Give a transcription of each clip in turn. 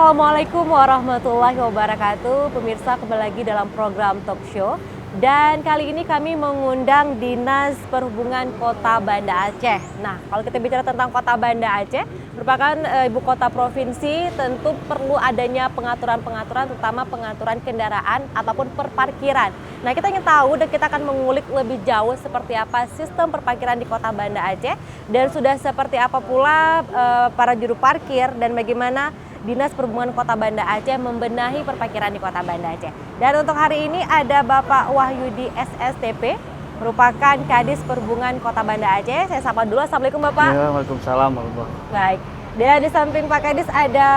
Assalamualaikum warahmatullahi wabarakatuh. Pemirsa, kembali lagi dalam program Talk Show. Dan kali ini kami mengundang Dinas Perhubungan Kota Banda Aceh. Nah, kalau kita bicara tentang Kota Banda Aceh, merupakan ibu kota provinsi, tentu perlu adanya pengaturan-pengaturan, terutama pengaturan kendaraan ataupun perparkiran. Nah, kita ingin tahu dan kita akan mengulik lebih jauh seperti apa sistem perparkiran di Kota Banda Aceh dan sudah seperti apa pula para juru parkir dan bagaimana Dinas Perhubungan Kota Banda Aceh membenahi perparkiran di Kota Banda Aceh. Dan untuk hari ini ada Bapak Wahyudi SSTP, merupakan Kadis Perhubungan Kota Banda Aceh. Saya sapa dulu. Assalamualaikum Bapak. Ya, waalaikumsalam warahmatullahi. Baik. Dan di samping Pak Kadis ada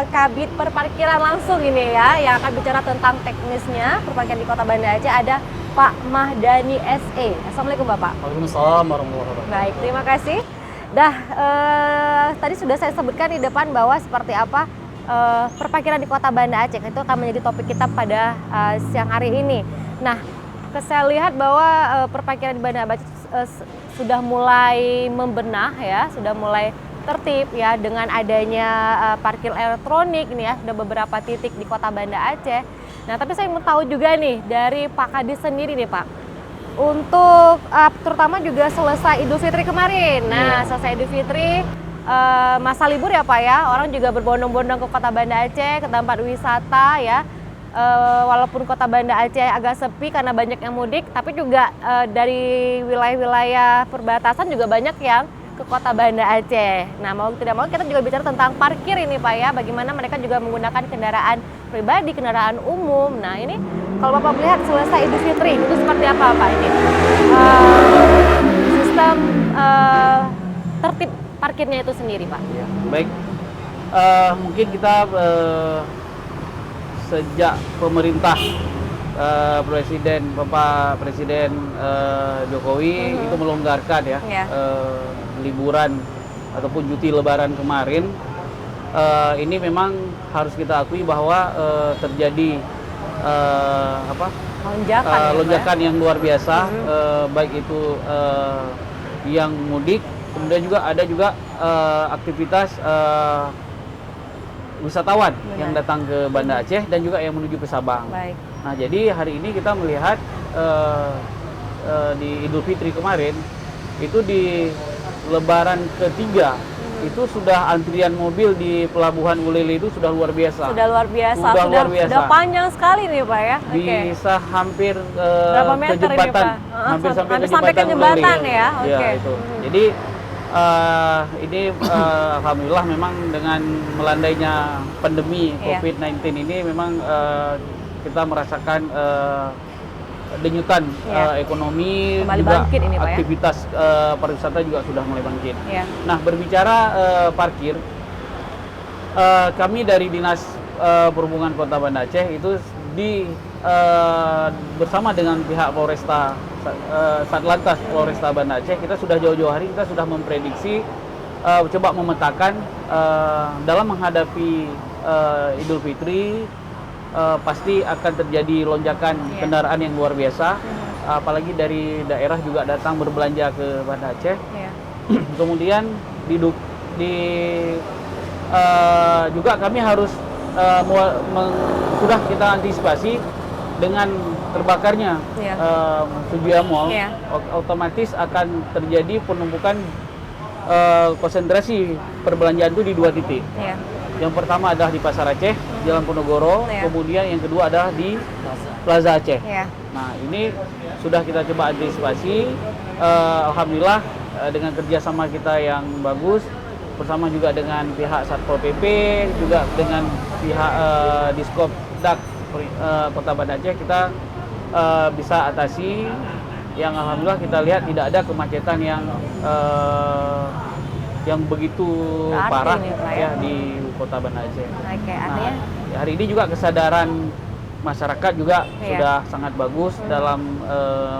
Kabid Perparkiran langsung ini ya, yang akan bicara tentang teknisnya perparkiran di Kota Banda Aceh. Ada Pak Mahdani SE. Assalamualaikum Bapak. Waalaikumsalam warahmatullahi wabarakatuh. Baik, terima kasih. Tadi sudah saya sebutkan di depan bahwa seperti apa perparkiran di Kota Banda Aceh itu akan menjadi topik kita pada siang hari ini. Nah, saya lihat bahwa perparkiran di Banda Aceh sudah mulai membenah ya, sudah mulai tertib ya dengan adanya parkir elektronik ini ya, sudah beberapa titik di Kota Banda Aceh. Nah, tapi saya mau tahu juga nih dari Pak Kadis sendiri nih Pak. Untuk terutama juga selesai Idul Fitri kemarin. Nah, selesai Idul Fitri masa libur ya Pak ya. Orang juga berbondong-bondong ke Kota Banda Aceh, ke tempat wisata ya. Walaupun Kota Banda Aceh agak sepi karena banyak yang mudik, tapi juga dari wilayah-wilayah perbatasan juga banyak yang ke Kota Banda Aceh. Nah, mau tidak mau kita juga bicara tentang parkir ini Pak ya. Bagaimana mereka juga menggunakan kendaraan pribadi, kendaraan umum. Nah, ini kalau Bapak melihat selesai Idul Fitri itu seperti apa Pak ini? Sistem tertib parkirnya itu sendiri Pak. Ya, baik. Mungkin kita sejak pemerintah Bapak Presiden Jokowi itu melonggarkan ya, liburan ataupun cuti Lebaran kemarin, ini memang harus kita akui bahwa terjadi lonjakan yang luar biasa, baik itu yang mudik, kemudian juga ada aktivitas wisatawan yang datang ke Banda Aceh dan juga yang menuju ke Sabang. Baik. Nah, jadi hari ini kita melihat di Idul Fitri kemarin itu di Lebaran ketiga itu sudah antrian mobil di Pelabuhan Ulele itu sudah luar biasa. Sudah luar biasa. Sudah panjang sekali nih Pak ya. Bisa hampir berapa meter ke jembatan, ini Pak? hampir sampai ke jembatan Ulele. ya. Ya, itu. Jadi ini alhamdulillah memang dengan melandainya pandemi COVID-19 ini memang kita merasakan denyutan ekonomi, kembali juga bangkit ini, Pak, aktivitas pariwisata juga sudah mulai bangkit. Ya. Nah, berbicara parkir, kami dari Dinas Perhubungan Kota Banda Aceh itu bersama dengan pihak Polresta Satlantas Polresta Banda Aceh, kita sudah jauh-jauh hari kita sudah memprediksi, coba memetakan dalam menghadapi Idul Fitri. Pasti akan terjadi lonjakan kendaraan yang luar biasa, apalagi dari daerah juga datang berbelanja ke Banda Aceh. Kemudian juga kami harus sudah kita antisipasi dengan terbakarnya Sudia Mall, otomatis akan terjadi penumpukan konsentrasi perbelanjaan itu di dua titik. Yang pertama adalah di Pasar Aceh, Jalan Ponorogo, kemudian yang kedua adalah di Plaza Aceh. Nah, ini sudah kita coba antisipasi. Alhamdulillah dengan kerjasama kita yang bagus, bersama juga dengan pihak Satpol PP, juga dengan pihak Diskopdak Kota Banda Aceh, kita bisa atasi. Yang alhamdulillah kita lihat tidak ada kemacetan yang begitu parah ya di Kota Banda Aceh. Artinya hari ini juga kesadaran masyarakat juga sudah sangat bagus dalam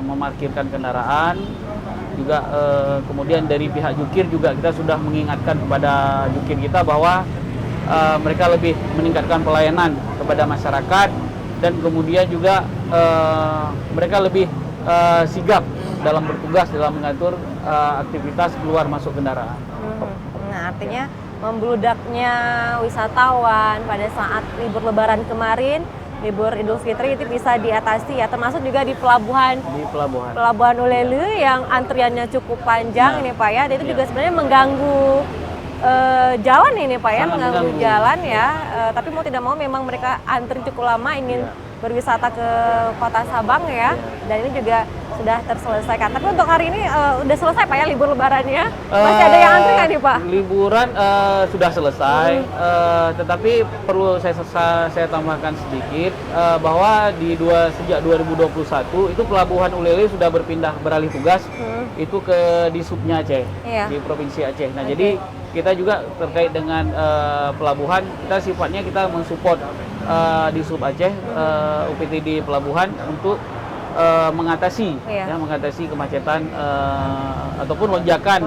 memarkirkan kendaraan. Juga kemudian dari pihak jukir juga kita sudah mengingatkan kepada jukir kita bahwa mereka lebih meningkatkan pelayanan kepada masyarakat, dan kemudian juga mereka lebih sigap dalam bertugas dalam mengatur aktivitas keluar masuk kendaraan. Nah, artinya membludaknya wisatawan pada saat libur Lebaran kemarin, libur Idul Fitri itu bisa diatasi ya, termasuk juga di pelabuhan. Di pelabuhan. Pelabuhan Ulele yang antriannya cukup panjang ini Pak ya, dan itu juga sebenarnya mengganggu jalan ini Pak ya, mengganggu jalan ya. Tapi mau tidak mau memang mereka antri cukup lama ingin berwisata ke Kota Sabang ya, dan ini juga sudah terselesaikan. Tapi untuk hari ini udah selesai Pak ya libur Lebarannya? Masih ada yang antri nggak nih Pak? Liburan sudah selesai, tetapi perlu saya tambahkan sedikit bahwa sejak 2021 itu Pelabuhan Ulele sudah beralih tugas itu di Subnya Aceh, di Provinsi Aceh. Nah jadi kita juga terkait dengan pelabuhan, kita sifatnya kita mensupport di Sub Aceh, UPTD Pelabuhan untuk mengatasi kemacetan ataupun lonjakan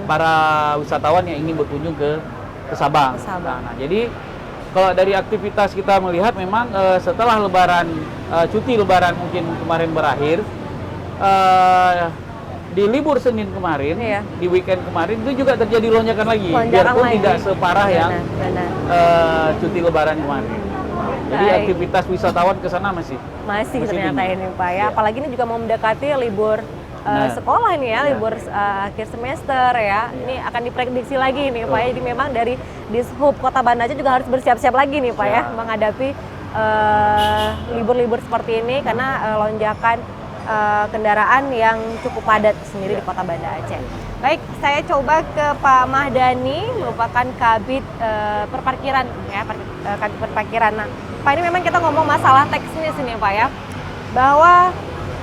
para wisatawan yang ingin berkunjung ke Sabang. Nah, jadi kalau dari aktivitas kita melihat memang setelah Lebaran, cuti Lebaran mungkin kemarin berakhir, di libur Senin kemarin, di weekend kemarin itu juga terjadi lonjakan lagi, biarpun tidak separah yang cuti Lebaran kemarin. Jadi aktivitas wisatawan ke sana masih ternyata ini Pak ya. Apalagi ini juga mau mendekati libur sekolah ini ya, libur akhir semester ya. Ini akan diprediksi lagi nih Pak ya. Jadi memang dari Dishub Kota Banda Aceh juga harus bersiap-siap lagi nih Pak ya, menghadapi libur-libur seperti ini karena lonjakan kendaraan yang cukup padat sendiri di Kota Banda Aceh. Baik, saya coba ke Pak Mahdani, merupakan Kabid Perparkiran ya, Kabid Perparkiran. Nah, Pak, ini memang kita ngomong masalah teknis ini Pak ya, bahwa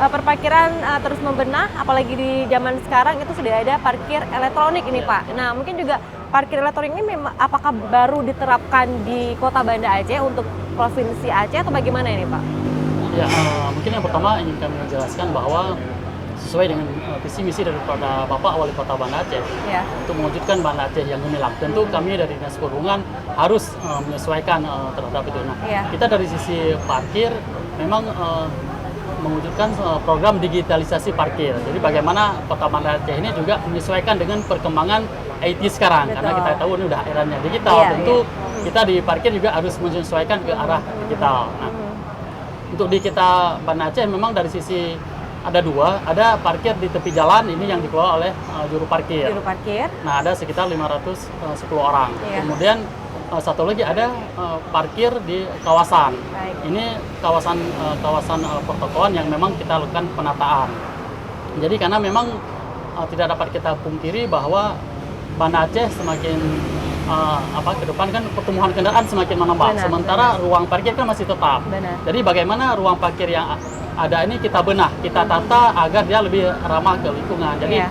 perparkiran terus membenah, apalagi di zaman sekarang itu sudah ada parkir elektronik ini Pak. Nah, mungkin juga parkir elektronik ini memang apakah baru diterapkan di Kota Banda Aceh untuk Provinsi Aceh atau bagaimana ini Pak? Ya, mungkin yang pertama ingin kami menjelaskan bahwa sesuai dengan visi misi daripada Bapak Wali Kota Banda Aceh untuk mewujudkan Banda Aceh yang gemilang. Tentu kami dari Dinas Perhubungan harus menyesuaikan terhadap itu. Nah, kita dari sisi parkir memang mewujudkan program digitalisasi parkir. Jadi bagaimana Kota Banda Aceh ini juga menyesuaikan dengan perkembangan IT sekarang. Betul. Karena kita tahu ini udah eranya digital. Tentu kita di parkir juga harus menyesuaikan ke arah digital. Nah, untuk di kita Banda Aceh memang dari sisi ada dua, ada parkir di tepi jalan ini yang dikelola oleh juru parkir. Nah, ada sekitar 510 orang. Kemudian satu lagi ada parkir di kawasan. Ini kawasan pertokoan yang memang kita lakukan penataan. Jadi karena memang tidak dapat kita pungkiri bahwa Banda Aceh semakin ke depan kan pertumbuhan kendaraan semakin menambah. Sementara ruang parkir kan masih tetap. Jadi bagaimana ruang parkir yang ada ini kita benah, kita tata agar dia lebih ramah ke lingkungan. Jadi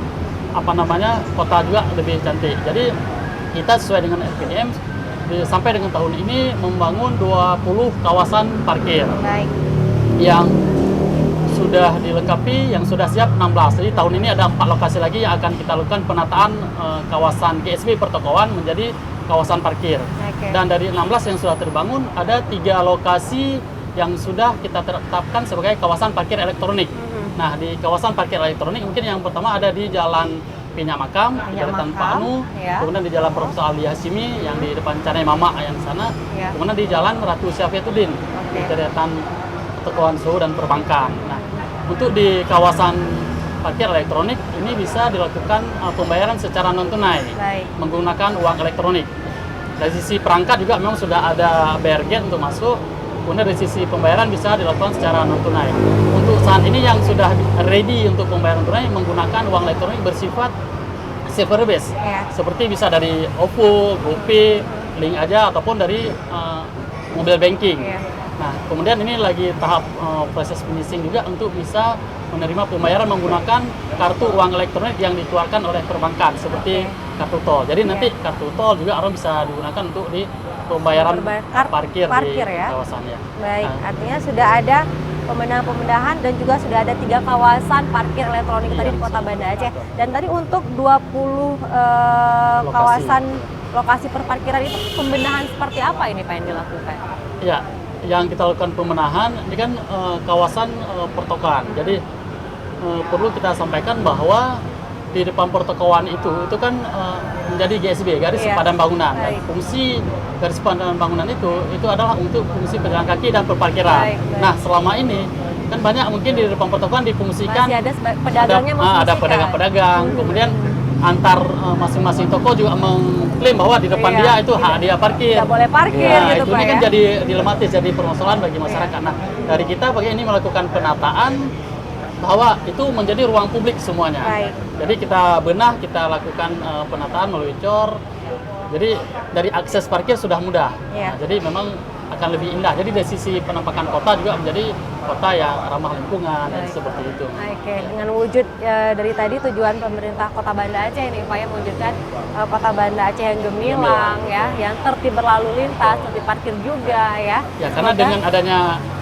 kota juga lebih cantik. Jadi kita sesuai dengan RPJM sampai dengan tahun ini membangun 20 kawasan parkir yang sudah dilengkapi, yang sudah siap 16. Jadi tahun ini ada 4 lokasi lagi yang akan kita lakukan penataan kawasan GSB pertokoan menjadi kawasan parkir. Dan dari 16 yang sudah terbangun ada 3 lokasi yang sudah kita tetapkan sebagai kawasan parkir elektronik. Nah, di kawasan parkir elektronik mungkin yang pertama ada di Jalan Pinyak Makam, Jalan Tanpa Anu, kemudian di Jalan Profesor Ali Hashimi yang di depan Canai Mama yang sana, kemudian di Jalan Ratu Syafiatuddin, di deretan Pertokoan Suhu dan Perbankan. Nah, untuk di kawasan parkir elektronik ini bisa dilakukan pembayaran secara non tunai menggunakan uang elektronik. Dari sisi perangkat juga memang sudah ada bayar gate untuk masuk. Kemudian dari sisi pembayaran bisa dilakukan secara non tunai. Untuk saat ini yang sudah ready untuk pembayaran tunai menggunakan uang elektronik bersifat server base, seperti bisa dari OVO, GoPay, Link Aja ataupun dari mobile banking. Nah, kemudian ini lagi tahap proses finishing juga untuk bisa menerima pembayaran menggunakan kartu uang elektronik yang dikeluarkan oleh perbankan seperti kartu tol. Jadi nanti kartu tol juga orang bisa digunakan untuk di pembayaran parkir di kawasannya. Baik, artinya sudah ada pemenahan dan juga sudah ada 3 kawasan parkir elektronik tadi di Kota Banda Aceh. Dan tadi untuk 20 kawasan lokasi perparkiran itu pembenahan seperti apa ini Pak yang dilakukan? Ya, yang kita lakukan pembenahan ini kan kawasan pertokoan. Jadi perlu kita sampaikan bahwa di depan pertokoan itu kan menjadi GSB, garis sepadan bangunan. Dan fungsi garis sepadan bangunan itu adalah untuk fungsi pejalan kaki dan perparkiran. Nah, selama ini kan banyak mungkin di depan pertokoan difungsikan masih ada pedagangnya, ada pedagang-pedagang, kemudian antar masing-masing toko juga mengklaim bahwa di depan dia itu hak dia parkir. Tidak boleh parkir gitu itu Pak ini kan ya. jadi dilematis, jadi permasalahan bagi masyarakat. Nah, dari kita bagi ini melakukan penataan bahwa itu menjadi ruang publik semuanya. Jadi kita benah, kita lakukan penataan melalui cor. Jadi dari akses parkir sudah mudah. Nah, jadi memang akan lebih indah. Jadi dari sisi penampakan kota juga menjadi kota yang ramah lingkungan dan seperti itu. Oke, dengan wujud dari tadi tujuan pemerintah Kota Banda Aceh ini Pak ya, mewujudkan Kota Banda Aceh yang gemilang ya, yang tertib berlalu lintas, tertib parkir juga ya. Ya, karena dengan adanya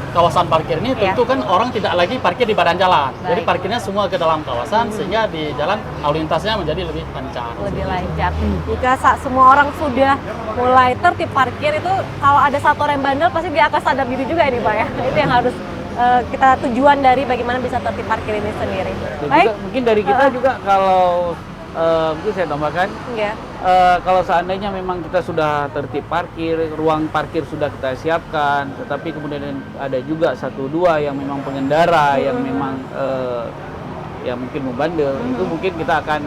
kawasan parkir ini tentu kan orang tidak lagi parkir di badan jalan. Jadi parkirnya semua ke dalam kawasan sehingga di jalan lalu lintasnya menjadi lebih lancar. Lebih lancar. Jika semua orang sudah mulai tertib parkir itu, kalau ada satu orang yang bandel pasti dia akan sadar diri juga ini Pak ya. Itu yang harus kita tujuan dari bagaimana bisa tertib parkir ini sendiri. Baik. Juga, mungkin dari kita juga kalau mungkin saya tambahkan, kalau seandainya memang kita sudah tertib parkir, ruang parkir sudah kita siapkan, tetapi kemudian ada juga satu dua yang memang pengendara yang memang yang mungkin membandel, itu mungkin kita akan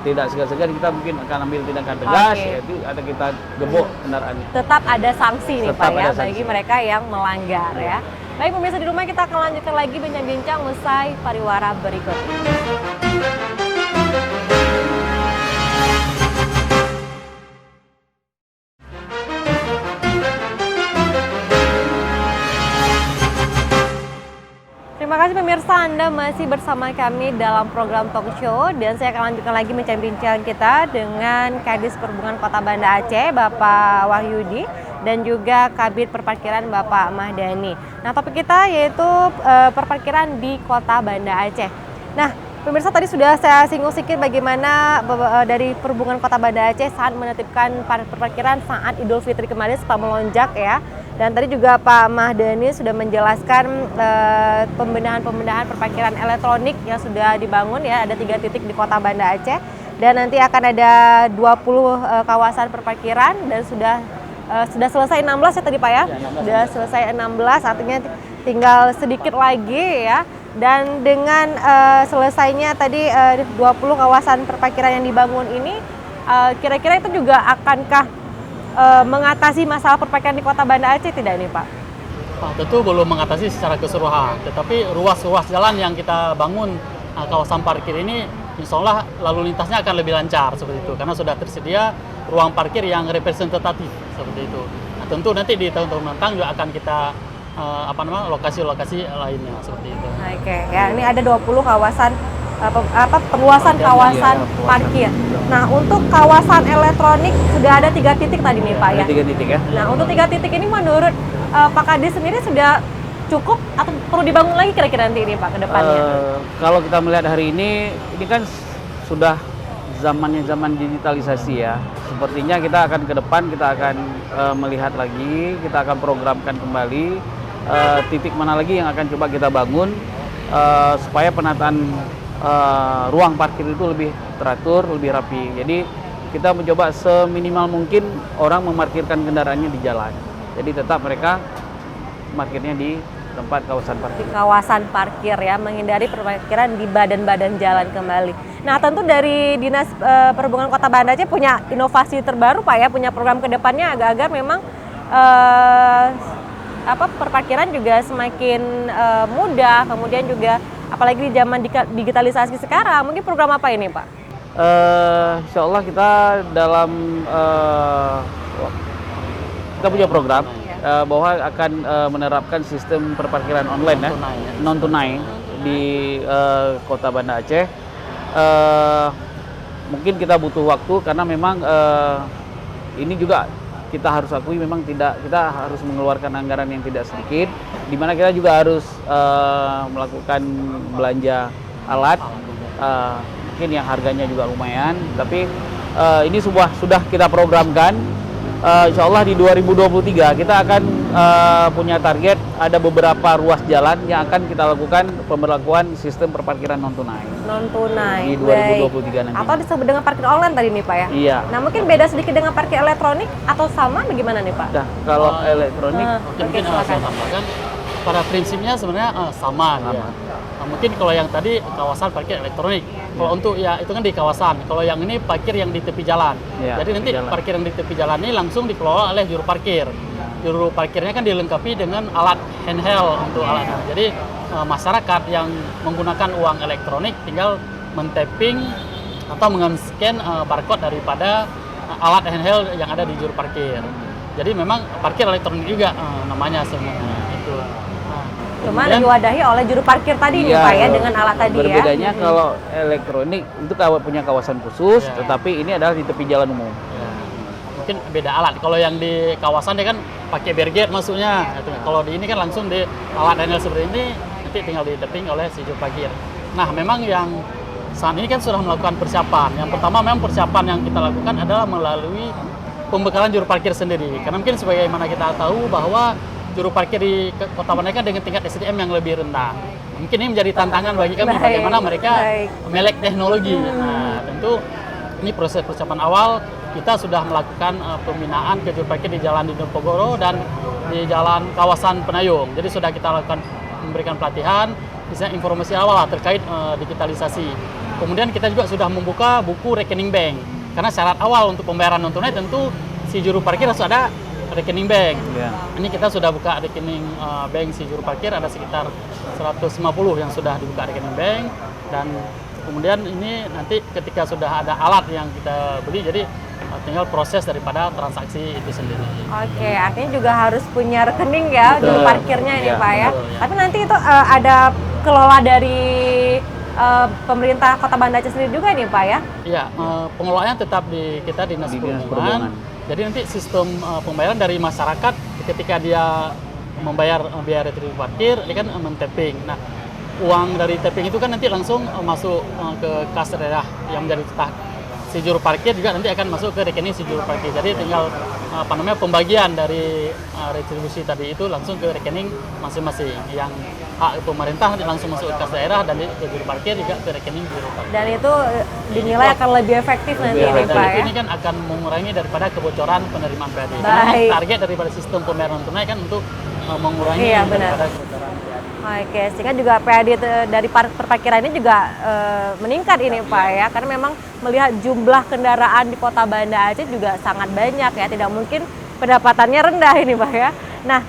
tidak segan-segan, kita mungkin akan ambil tindakan tegas, yaitu ada kita gebok kendaraan. Tetap ada sanksi nih Pak ya, sanksi bagi mereka yang melanggar ya. Baik pemirsa di rumah, kita akan lanjutkan lagi bincang-bincang usai pariwara berikut. Terima kasih pemirsa, Anda masih bersama kami dalam program talk show, dan saya akan lanjutkan lagi bincang-bincang kita dengan Kadis Perhubungan Kota Banda Aceh, Bapak Wahyudi, dan juga Kabid Perparkiran Bapak Mahdani. Nah, topik kita yaitu perparkiran di Kota Banda Aceh. Nah, pemirsa tadi sudah saya singgung sedikit bagaimana dari Perhubungan Kota Banda Aceh saat menetapkan perparkiran saat Idul Fitri kemarin sempat melonjak ya. Dan tadi juga Pak Mahdani sudah menjelaskan pembenahan perparkiran elektronik yang sudah dibangun ya, ada 3 titik di Kota Banda Aceh. Dan nanti akan ada 20 kawasan perparkiran dan sudah selesai 16 ya tadi Pak ya? Sudah selesai 16, artinya tinggal sedikit lagi ya. Dan dengan selesainya tadi 20 kawasan perparkiran yang dibangun ini, kira-kira itu juga akankah mengatasi masalah perparkiran di Kota Banda Aceh tidak ini Pak? Tentu belum mengatasi secara keseluruhan, tetapi ruas-ruas jalan yang kita bangun kawasan parkir ini insya Allah lalu lintasnya akan lebih lancar seperti itu, karena sudah tersedia ruang parkir yang representatif seperti itu. Nah, tentu nanti di tahun-tahun mendatang juga akan kita lokasi-lokasi lainnya seperti itu. Oke, ya ini ada 20 kawasan perluasan kawasan parkir. Nah, untuk kawasan elektronik sudah ada 3 titik tadi nih Pak ya. 3 titik ya. Nah, untuk 3 titik ini menurut Pak Kadis sendiri sudah cukup atau perlu dibangun lagi kira-kira nanti ini Pak ke depannya? Kalau kita melihat hari ini kan sudah zaman digitalisasi ya. Sepertinya kita akan ke depan, kita akan melihat lagi, kita akan programkan kembali titik mana lagi yang akan coba kita bangun supaya penataan ruang parkir itu lebih teratur, lebih rapi. Jadi kita mencoba seminimal mungkin orang memarkirkan kendaraannya di jalan. Jadi tetap mereka parkirnya di tempat kawasan parkir. Di kawasan parkir ya, menghindari perparkiran di badan-badan jalan kembali. Nah, tentu dari Dinas Perhubungan Kota Banda Aceh punya inovasi terbaru Pak ya, punya program ke depannya agar memang perparkiran juga semakin mudah, kemudian juga apalagi di zaman digitalisasi sekarang, mungkin program apa ini Pak? Insya Allah kita kita punya program bahwa akan menerapkan sistem perparkiran online non tunai di Kota Banda Aceh. Mungkin kita butuh waktu karena memang ini juga kita harus akui memang kita harus mengeluarkan anggaran yang tidak sedikit, di mana kita juga harus melakukan belanja alat mungkin yang harganya juga lumayan, tapi ini sudah kita programkan Insya Allah di 2023 kita akan punya target ada beberapa ruas jalan yang akan kita lakukan pemberlakuan sistem perparkiran non tunai. Non tunai. Di 2023 nanti. Atau disebut dengan parkir online tadi nih Pak ya? Iya. Nah mungkin beda sedikit dengan parkir elektronik atau sama bagaimana nih Pak? Nah, kalau elektronik Mungkin saya tambahkan pada prinsipnya sebenarnya sama. Ya. Mungkin kalau yang tadi kawasan parkir elektronik, kalau untuk ya itu kan di kawasan. Kalau yang ini parkir yang di tepi jalan. Ya, Jadi nanti jalan. parkir yang di tepi jalan ini langsung dikelola oleh juru parkir. Juru parkirnya kan dilengkapi dengan alat handheld untuk alat. Jadi masyarakat yang menggunakan uang elektronik tinggal men-tapping atau men-scan barcode daripada alat handheld yang ada di juru parkir. Jadi memang parkir elektronik juga namanya sebenarnya itu. Cuma diwadahi oleh juru parkir tadi nih Pak ya dengan alat tadi ya. Berbedanya kalau elektronik itu punya kawasan khusus, Ya. tetapi ini adalah di tepi jalan umum. Ya. Mungkin beda alat. Kalau yang di kawasan dia kan pakai barricade masuknya. Kalau di ini kan langsung di alat handheld seperti ini nanti tinggal di-tapping oleh si juru parkir. Nah, memang yang saat ini kan sudah melakukan persiapan. Yang pertama memang persiapan yang kita lakukan adalah melalui pembekalan juru parkir sendiri. Karena mungkin sebagaimana kita tahu bahwa juru parkir di Kota Bandar kan dengan tingkat SDM yang lebih rendah. Mungkin ini menjadi tantangan bagi kami bagaimana mereka melek teknologi. Nah, tentu ini proses persiapan awal kita sudah melakukan pembinaan ke juru parkir di Jalan Diponegoro dan di Jalan Kawasan Penayung. Jadi sudah kita lakukan memberikan pelatihan, misalnya informasi awal terkait digitalisasi. Kemudian kita juga sudah membuka buku rekening bank. Karena syarat awal untuk pembayaran non tunai tentu si juru parkir harus ada rekening bank. Yeah. Ini kita sudah buka rekening bank si juru parkir, ada sekitar 150 yang sudah dibuka rekening bank, dan kemudian ini nanti ketika sudah ada alat yang kita beli, jadi tinggal proses daripada transaksi itu sendiri. Oke, artinya juga harus punya rekening ya juru parkirnya ini Pak ya. Betul, ya. Tapi nanti itu ada kelola dari pemerintah Kota Banda Aceh sendiri juga nih Pak ya? Iya, pengelolaannya tetap di kita Dinas Perhubungan. Jadi nanti sistem pembayaran dari masyarakat ketika dia membayar biaya retribusi parkir, dia kan men-tapping. Nah, uang dari tapping itu kan nanti langsung masuk ke kas daerah yang menjadi si juru parkir juga nanti akan masuk ke rekening si juru parkir. Jadi tinggal pembagian dari retribusi tadi itu langsung ke rekening masing-masing. Yang hak pemerintah nanti langsung masuk ke kas daerah dan ke juru parkir juga ke rekening juru parkir. Dan itu dinilai akan lebih efektif nanti nih Pak ya. Ini kan akan mengurangi daripada kebocoran penerimaan PAD. Baik. Karena target daripada sistem pembayaran non tunai kan untuk mengurangi daripada kebocoran. Oke, sehingga juga PAD dari perparkiran ini juga meningkat ini Pak ya, karena memang melihat jumlah kendaraan di Kota Banda Aceh juga sangat banyak ya, tidak mungkin pendapatannya rendah ini Pak ya. Nah,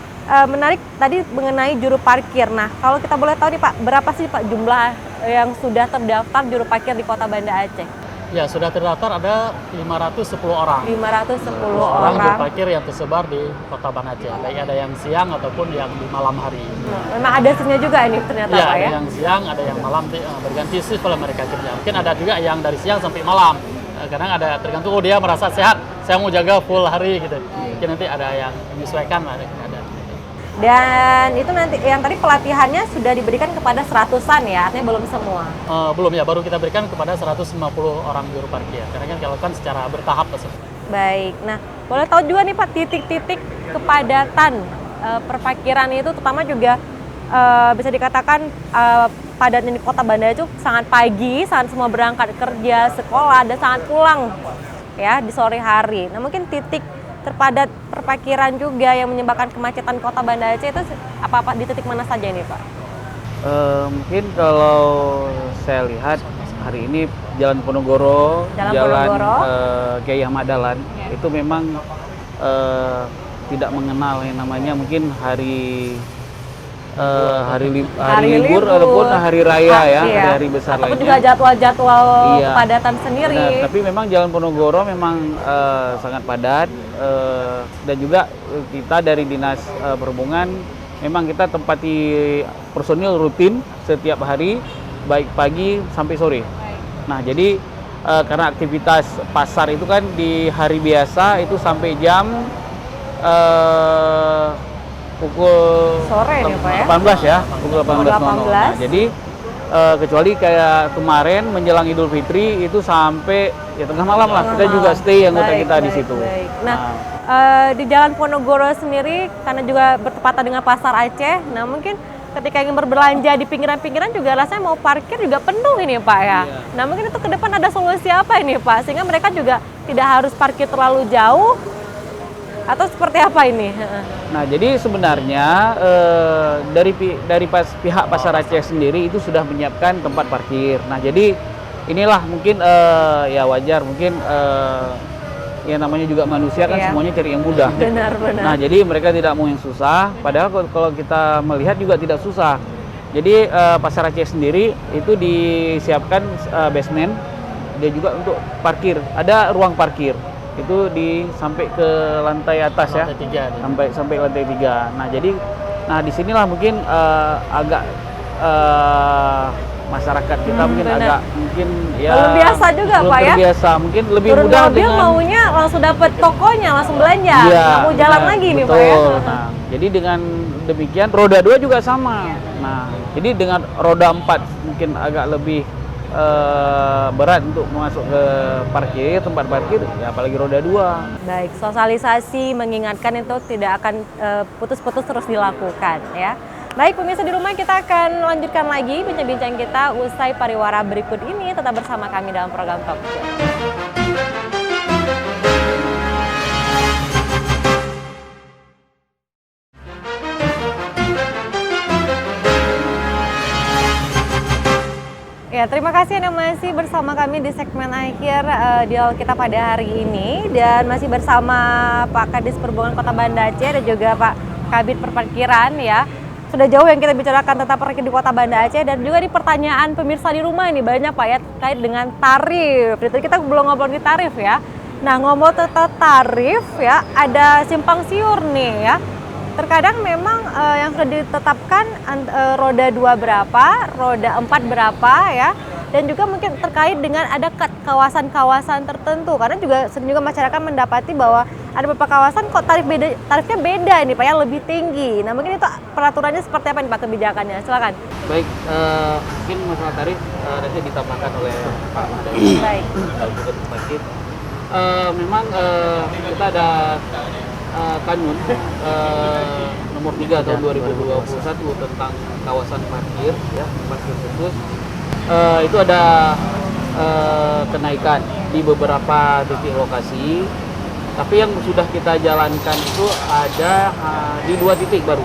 menarik tadi mengenai juru parkir. Nah, kalau kita boleh tahu nih Pak, berapa sih Pak jumlah yang sudah terdaftar juru parkir di Kota Banda Aceh? Ya, sudah terdaftar ada 510 orang. 510 orang juru orang. parkir yang tersebar di Kota Banda Aceh, baik ada yang siang ataupun yang di malam hari. Memang ada shiftnya juga ini ternyata Ya, Pak ada ya? yang siang, ada yang malam, berganti shift kalau mereka kerja. Mungkin ada juga yang dari siang sampai malam. Kadang ada tergantung, dia merasa sehat, saya mau jaga full hari gitu. Mungkin nanti ada yang menyesuaikan lah. Dan itu nanti yang tadi pelatihannya sudah diberikan kepada 100-an ya, artinya belum semua. Belum ya, baru kita berikan kepada 150 orang juru parkir. Karena kan kita lakukan secara bertahap tersebut. Baik, nah boleh tahu juga nih Pak titik-titik kepadatan perparkiran itu, terutama juga bisa dikatakan padatnya di Kota Banda itu sangat pagi, saat semua berangkat kerja, sekolah, dan sangat pulang ya di sore hari. Nah mungkin titik terpadat perparkiran juga yang menyebabkan kemacetan Kota Banda Aceh itu apa-apa di titik mana saja ini Pak? Mungkin kalau saya lihat hari ini Jalan Ponorogo, Jalan Kiai Ahmad Dahlan itu memang tidak mengenal yang namanya mungkin hari libur ataupun hari raya ya, hari besar ataupun lainnya. juga jadwal-jadwal kepadatan sendiri. Benar, tapi memang Jalan Ponorogo memang sangat padat dan juga kita dari Dinas Perhubungan memang kita tempati personil rutin setiap hari baik pagi sampai sore. Nah, jadi karena aktivitas pasar itu kan di hari biasa itu sampai jam pukul sore nih Pak ya? 18 ya, pukul 18.00. Nah, jadi kecuali kayak kemarin menjelang Idul Fitri itu sampai ya tengah malam lah, kita juga stay anggota kita di situ. Nah, di Jalan Ponorogo sendiri karena juga bertepatan dengan Pasar Aceh. Nah mungkin ketika ingin berbelanja di pinggiran-pinggiran juga rasanya mau parkir juga penuh ini Pak ya. Nah mungkin itu ke depan ada solusi apa ini Pak sehingga mereka juga tidak harus parkir terlalu jauh atau seperti apa ini? Nah, jadi sebenarnya dari pihak Pasar Aceh sendiri itu sudah menyiapkan tempat parkir. Nah, jadi inilah mungkin ya wajar mungkin ya namanya juga manusia kan semuanya cari yang mudah. Benar. Nah, jadi mereka tidak mau yang susah. Padahal kalau kita melihat juga tidak susah. Jadi Pasar Aceh sendiri itu disiapkan basement, dia juga untuk parkir. Ada ruang parkir. Itu sampai ke lantai atas lantai ya, 3, sampai lantai 3. Nah jadi, disinilah mungkin agak masyarakat kita mungkin agak ya belum biasa juga belum Pak ya. Terbiasa, mungkin lebih turun mudah mobil dengan maunya langsung dapat tokonya, langsung belanja, iya, nggak mau jalan lagi nih Pak ya. Nah jadi dengan demikian roda 2 juga sama. Nah jadi dengan roda 4 mungkin agak lebih berat untuk masuk ke tempat parkir, ya apalagi roda 2. Baik, sosialisasi mengingatkan itu tidak akan putus-putus terus dilakukan ya. Baik, pemirsa di rumah kita akan lanjutkan lagi bincang-bincang kita usai pariwara berikut ini. Tetap bersama kami dalam program Talk Show. Ya, terima kasih Anda masih bersama kami di segmen akhir dialog kita pada hari ini dan masih bersama Pak Kadis Perhubungan Kota Banda Aceh dan juga Pak Kabid Perparkiran ya. Sudah jauh yang kita bicarakan tentang parkir di Kota Banda Aceh dan juga di pertanyaan pemirsa di rumah ini banyak Pak ya terkait dengan tarif. Jadi kita belum ngobrol di tarif ya. Nah, ngomong tentang tarif ya, ada simpang siur nih ya. Terkadang memang yang sudah ditetapkan roda 2 berapa, roda 4 berapa ya, dan juga mungkin terkait dengan ada kawasan-kawasan tertentu karena juga masyarakat mendapati bahwa ada beberapa kawasan kok tarifnya beda ini Pak ya, lebih tinggi. Nah mungkin itu peraturannya seperti apa nih Pak kebijakannya? Silakan. Baik, mungkin masalah tarif nanti ditambahkan oleh Pak Mada. Baik. Memang kita ada Kanun nomor 3 tahun 2021 tentang kawasan parkir ya, parkir khusus. Itu ada kenaikan di beberapa titik lokasi. Tapi yang sudah kita jalankan itu ada di 2 titik baru.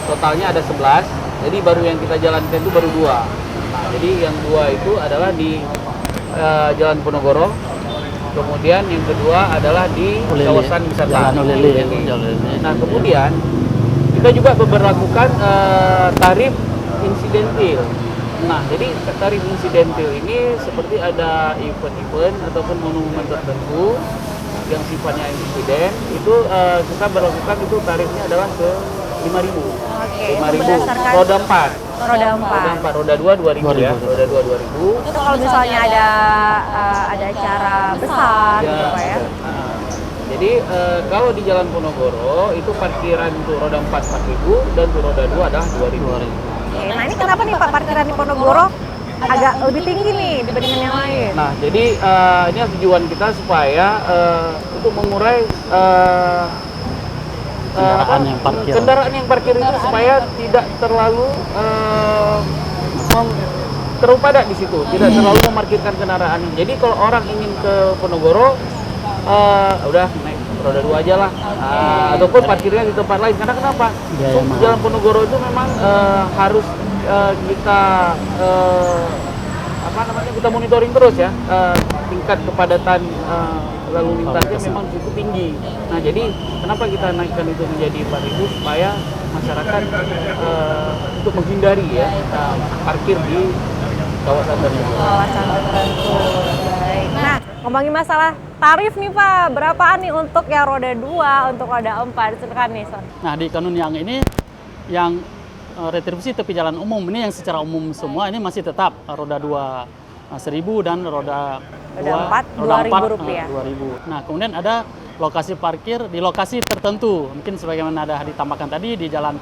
Totalnya ada 11. Jadi baru yang kita jalankan itu baru 2. Nah, jadi yang 2 itu adalah di Jalan Ponorogo. Kemudian yang kedua adalah di kawasan wisata. Nah, kemudian kita juga memberlakukan tarif insidentil. Nah, jadi tarif insidentil ini seperti ada event-event ataupun monumen tertentu yang sifatnya insiden, itu kita berlakukan itu tarifnya adalah ke 5.000. Oke, 5.000 roda 4. Roda 4. Roda 2 2.000 ya. Roda 2 2.000. Itu kalau misalnya ada acara besar gitu Pak ya. Jadi kalau di Jalan Ponorogo itu parkiran untuk roda 4 4.000 dan untuk roda 2 adalah 2.000. Oke, nah ini kenapa nih Pak parkiran di Ponorogo agak lebih tinggi nih dibandingkan yang lain? Nah, jadi ini tujuan kita supaya untuk mengurai kendaraan yang parkir itu supaya tidak terlalu terlalu padat di situ, tidak terlalu memarkirkan kendaraan. Jadi kalau orang ingin ke Ponorogo, udah naik roda 2 aja lah, ataupun parkirnya di tempat lain. Karena kenapa? Jalan Ponorogo itu memang harus kita kita monitoring terus ya, tingkat kepadatan lalu lintasnya memang cukup tinggi. Nah, jadi kenapa kita naikkan itu menjadi 4.000 supaya masyarakat untuk menghindari ya parkir di kawasan tertentu. Baik. Nah, ngomongin masalah tarif nih Pak, berapaan nih untuk yang roda 2, untuk roda 4? Silakan nih, Son. Nah, di kanun yang ini yang retribusi tepi jalan umum ini yang secara umum semua ini masih tetap roda 2 1.000 dan roda 4 Rp2.000. 2.000. Nah, kemudian ada lokasi parkir di lokasi tertentu. Mungkin sebagaimana ada ditambahkan tadi di Jalan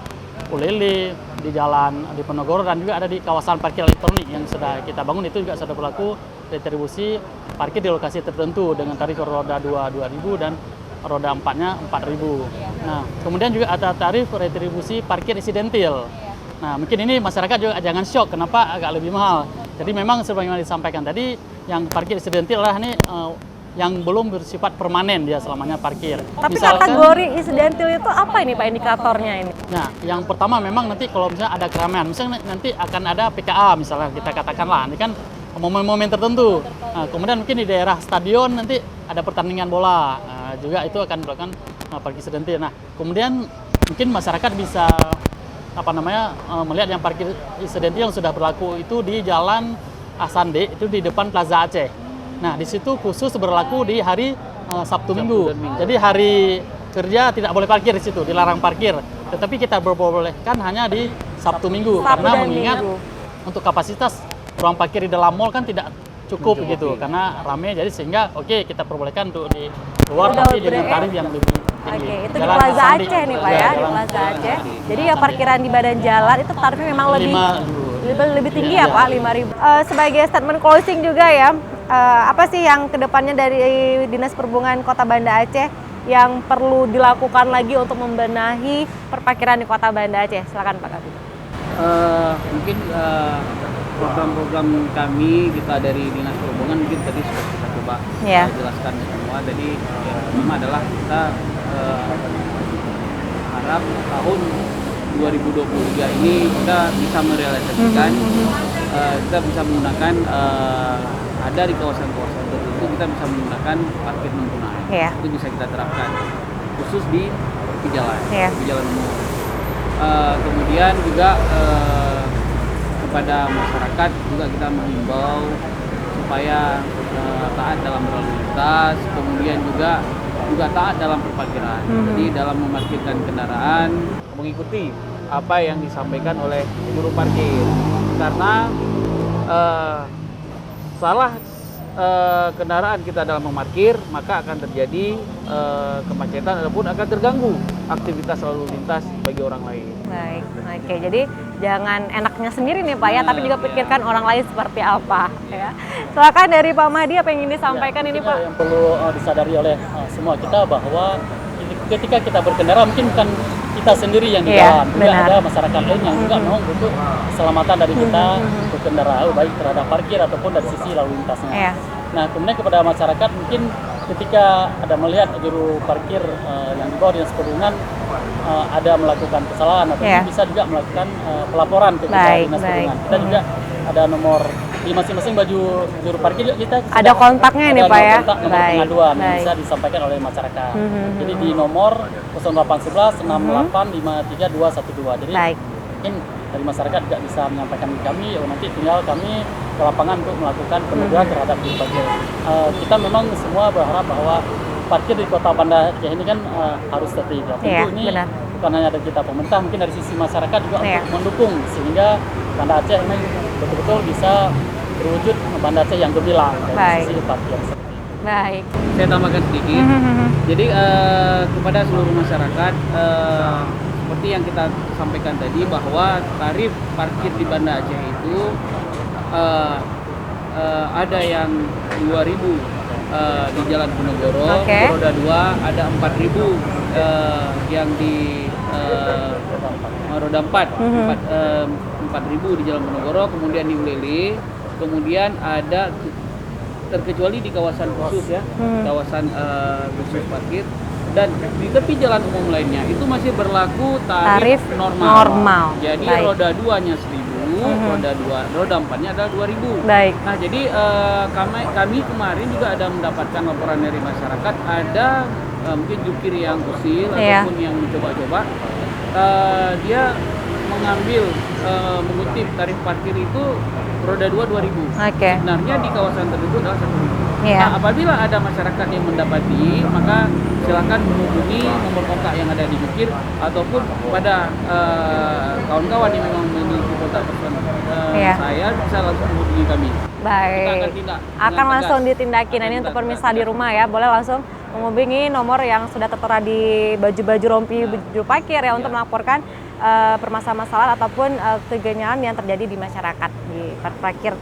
Ulele, di Jalan di Ponorogo, dan juga ada di kawasan parkir elektronik yang sudah kita bangun, itu juga sudah berlaku retribusi parkir di lokasi tertentu dengan tarif roda 2 2.000 dan roda 4-nya 4.000. Nah, kemudian juga ada tarif retribusi parkir insidentil. Nah, mungkin ini masyarakat juga jangan shock kenapa agak lebih mahal. Jadi memang sebagaimana disampaikan tadi, yang parkir insidentil adalah ini yang belum bersifat permanen dia selamanya parkir. Tapi kategori insidentil itu apa ini Pak indikatornya ini? Nah, yang pertama memang nanti kalau misalnya ada keramaian, misalnya nanti akan ada PKA misalnya kita katakanlah, ini kan momen-momen tertentu. Nah, kemudian mungkin di daerah stadion nanti ada pertandingan bola, juga itu akan melakukan parkir insidentil. Nah, kemudian mungkin masyarakat bisa melihat yang parkir insidentil yang sudah berlaku itu di Jalan Asande, itu di depan Plaza Aceh. Nah, di situ khusus berlaku di hari Sabtu Minggu. Jadi hari kerja tidak boleh parkir di situ, dilarang parkir. Tetapi kita berbolehkan hanya di Sabtu Minggu karena mengingat untuk kapasitas ruang parkir di dalam mall kan tidak cukup gitu karena ramai, jadi sehingga kita perbolehkan untuk di luar tapi dengan tarif yang lebih tinggi. Itu di Plaza Aceh nih Pak ya, di Plaza Aceh. Jadi ya parkiran di badan jalan itu tarifnya memang lebih tinggi ya Pak, 5.000. Sebagai statement closing juga ya, apa sih yang kedepannya dari Dinas Perhubungan Kota Banda Aceh yang perlu dilakukan lagi untuk membenahi perparkiran di Kota Banda Aceh? Silakan Pak Kabid. Mungkin program-program kami kita dari Dinas Perhubungan mungkin tadi sudah kita coba jelaskan semua. Jadi yang pertama adalah kita harap tahun 2023 ini kita bisa merealisasikan, kita bisa menggunakan ada di kawasan-kawasan tertentu kita bisa menggunakan parkir non tunai. Itu bisa kita terapkan khusus di jalan, di jalan umum. Kemudian juga kepada masyarakat juga kita menghimbau supaya taat dalam berlalu lintas, kemudian juga taat dalam perparkiran. Jadi dalam memarkirkan kendaraan mengikuti apa yang disampaikan oleh guru parkir. Karena salah kendaraan kita dalam memarkir, maka akan terjadi kemacetan ataupun akan terganggu aktivitas lalu lintas bagi orang lain. Baik, oke. Jadi jangan enaknya sendiri nih Pak ya, tapi juga pikirkan orang lain seperti apa ya. Silakan dari Pak Mahdi apa yang ingin disampaikan ini Pak? Yang perlu disadari oleh semua kita bahwa ketika kita berkendara mungkin bukan kita sendiri yang di jalan, juga ada masyarakat lain yang juga memang butuh keselamatan dari kita berkendara, baik terhadap parkir ataupun dari sisi lalu lintasnya. Nah, kemudian kepada masyarakat mungkin ketika ada melihat juru parkir yang di bawah Dinas Perhubungan ada melakukan kesalahan atau bisa juga melakukan pelaporan ke Dinas Perhubungan. Kita juga ada nomor di masing-masing baju juru parkir juga kita ada kontaknya nih Pak ya. Kontak nomor pengaduan yang bisa disampaikan oleh masyarakat. Jadi di nomor 0811 6853 212. Jadi mungkin dari masyarakat juga bisa menyampaikan ke kami, nanti tinggal kami ke lapangan untuk melakukan peneguhan terhadap juru parkir. Kita memang semua berharap bahwa parkir di Kota Banda Aceh ini kan harus tertib. Tentu ini bukan hanya dari kita pemerintah, mungkin dari sisi masyarakat juga untuk mendukung sehingga Banda Aceh ini betul-betul bisa terwujud Banda Aceh yang gemilang dari sisi parkir. Baik. Saya tambahkan sedikit. Jadi kepada seluruh masyarakat seperti yang kita sampaikan tadi bahwa tarif parkir di Banda Aceh itu ada yang 2.000 di Jalan Ponorogo, roda 2 ada 4.000 yang di roda 4, 4.000 di Jalan Ponorogo, kemudian di Ulele, kemudian ada terkecuali di kawasan khusus ya, kawasan khusus parkir, dan di tepi jalan umum lainnya itu masih berlaku tarif normal. Jadi roda 2-nya 1.000, roda 4-nya adalah 2.000. Nah, jadi kami kemarin juga ada mendapatkan laporan dari masyarakat, ada mungkin jukir yang usil ataupun yang mencoba-coba, dia mengambil mengutip tarif parkir itu roda 2 2.000. Sebenarnya di kawasan tertentu adalah 1.000. Nah, apabila ada masyarakat yang mendapati, maka silakan menghubungi nomor kontak yang ada di jukir ataupun pada kawan-kawan yang memang memiliki kontak person saya bisa langsung menghubungi kami. Baik. Akan langsung ditindaki. Nah, ini untuk pemirsa di rumah ya, boleh langsung menghubungi nomor yang sudah tertera di baju-baju rompi juru parkir ya untuk melaporkan permasalahan-masalah ataupun kegagalan yang terjadi di masyarakat di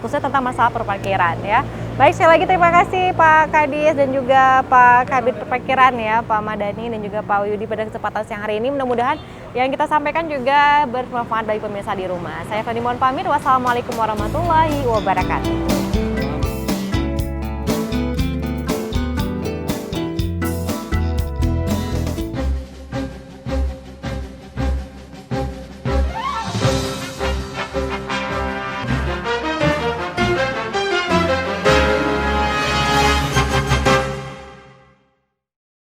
khususnya tentang masalah perparkiran ya. Baik, sekali lagi terima kasih Pak Kadis dan juga Pak Kabid Perparkiran ya, Pak Madani dan juga Pak Yudi pada kesempatan siang hari ini. Mudah-mudahan yang kita sampaikan juga bermanfaat bagi pemirsa di rumah. Saya Fani mohon pamit. Wassalamualaikum warahmatullahi wabarakatuh.